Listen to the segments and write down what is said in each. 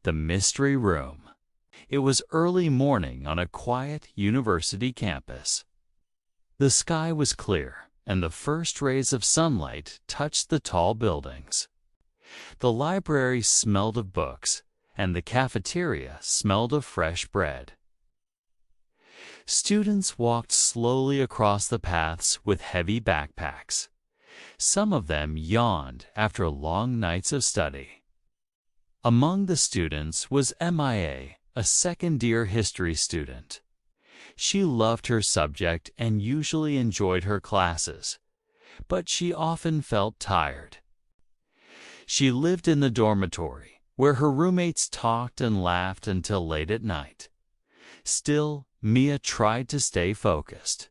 The Mystery Room. It was early morning on a quiet university campus. The sky was clear, and the first rays of sunlight touched the tall buildings. The library smelled of books, and the cafeteria smelled of fresh bread. Students walked slowly across the paths with heavy backpacks. Some of them yawned after long nights of study. Among the students was Mia, a second-year history student. She loved her subject and usually enjoyed her classes, but she often felt tired. She lived in the dormitory, where her roommates talked and laughed until late at night. Still, Mia tried to stay focused.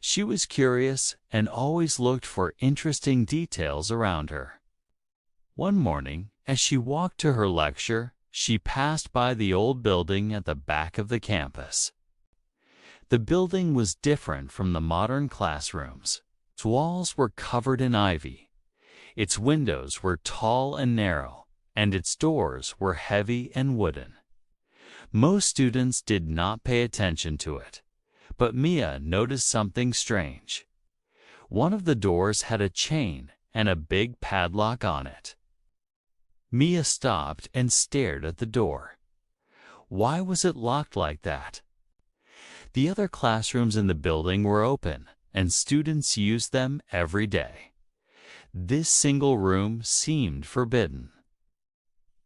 She was curious and always looked for interesting details around her. One morning, as she walked to her lecture, she passed by the old building at the back of the campus. The building was different from the modern classrooms. Its walls were covered in ivy. Its windows were tall and narrow, and its doors were heavy and wooden. Most students did not pay attention to it, but Mia noticed something strange. One of the doors had a chain and a big padlock on it. Mia stopped and stared at the door. Why was it locked like that? The other classrooms in the building were open, and students used them every day. This single room seemed forbidden.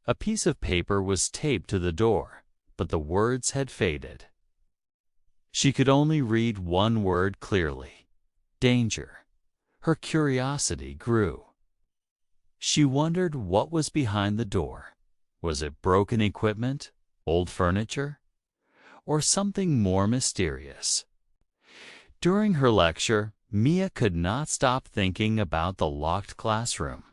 A piece of paper was taped to the door, but the words had faded. She could only read one word clearly: danger. Her curiosity grew. She wondered what was behind the door. Was it broken equipment, old furniture, or something more mysterious? During her lecture, Mia could not stop thinking about the locked classroom.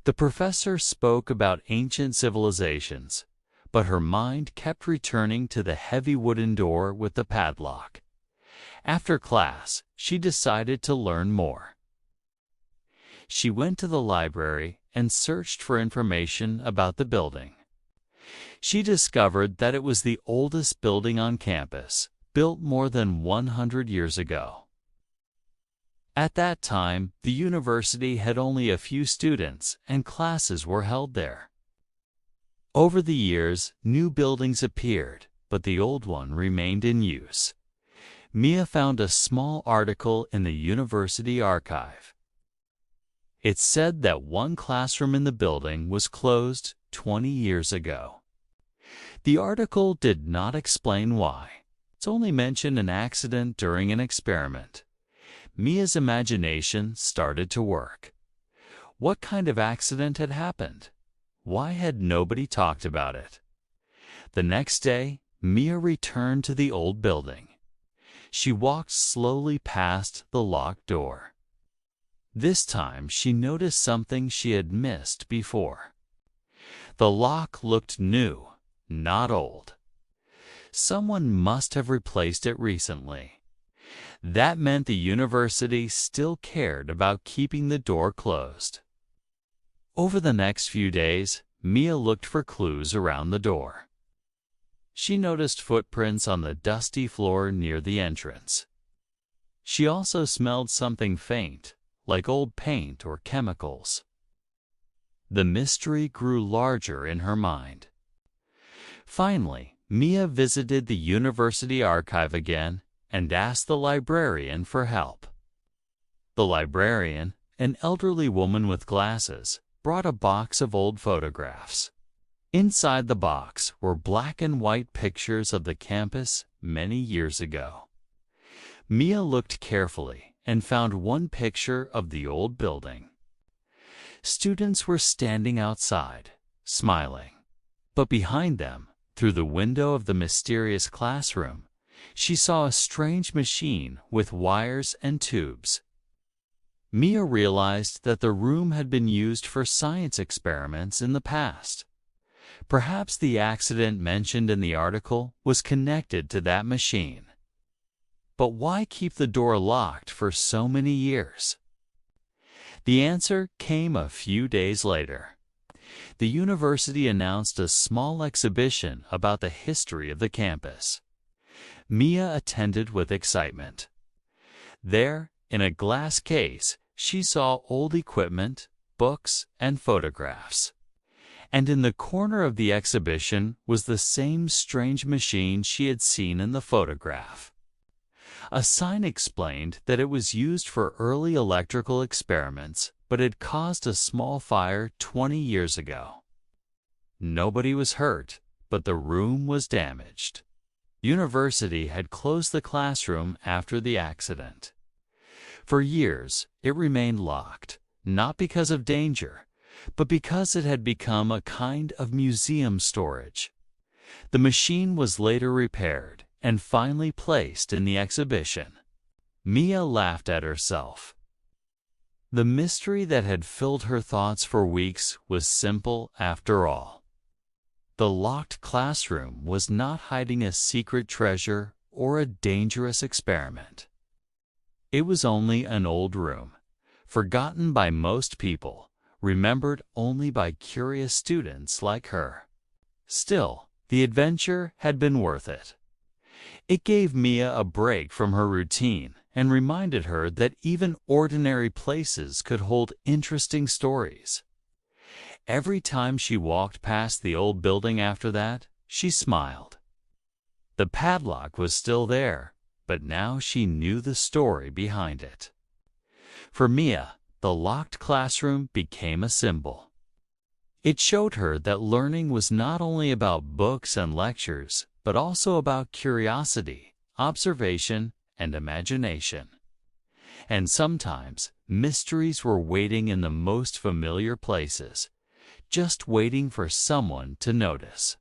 The professor spoke about ancient civilizations, but her mind kept returning to the heavy wooden door with the padlock. After class, she decided to learn more. She went to the library and searched for information about the building. She discovered that it was the oldest building on campus, built more than 100 years ago. At that time, the university had only a few students, and classes were held there. Over the years, new buildings appeared, but the old one remained in use. Mia found a small article in the university archive. It said that one classroom in the building was closed 20 years ago. The article did not explain why. It only mentioned an accident during an experiment. Mia's imagination started to work. What kind of accident had happened? Why had nobody talked about it? The next day, Mia returned to the old building. She walked slowly past the locked door. This time, she noticed something she had missed before. The lock looked new, not old. Someone must have replaced it recently. That meant the university still cared about keeping the door closed. Over the next few days, Mia looked for clues around the door. She noticed footprints on the dusty floor near the entrance. She also smelled something faint, like old paint or chemicals. The mystery grew larger in her mind. Finally, Mia visited the university archive again and asked the librarian for help. The librarian, an elderly woman with glasses, brought a box of old photographs. Inside the box were black and white pictures of the campus many years ago. Mia looked carefully and found one picture of the old building. Students were standing outside, smiling. But behind them, through the window of the mysterious classroom, she saw a strange machine with wires and tubes. Mia realized that the room had been used for science experiments in the past. Perhaps the accident mentioned in the article was connected to that machine. But why keep the door locked for so many years? The answer came a few days later. The university announced a small exhibition about the history of the campus. Mia attended with excitement. There, in a glass case, she saw old equipment, books, and photographs. And in the corner of the exhibition was the same strange machine she had seen in the photograph. A sign explained that it was used for early electrical experiments, but had caused a small fire 20 years ago. Nobody was hurt, but the room was damaged. University had closed the classroom after the accident. For years, it remained locked, not because of danger, but because it had become a kind of museum storage. The machine was later repaired and finally placed in the exhibition. Mia laughed at herself. The mystery that had filled her thoughts for weeks was simple after all. The locked classroom was not hiding a secret treasure or a dangerous experiment. It was only an old room, forgotten by most people, remembered only by curious students like her. Still, the adventure had been worth it. It gave Mia a break from her routine and reminded her that even ordinary places could hold interesting stories. Every time she walked past the old building after that, she smiled. The padlock was still there, but now she knew the story behind it. For Mia, the locked classroom became a symbol. It showed her that learning was not only about books and lectures, but also about curiosity, observation, and imagination. And sometimes, mysteries were waiting in the most familiar places, just waiting for someone to notice.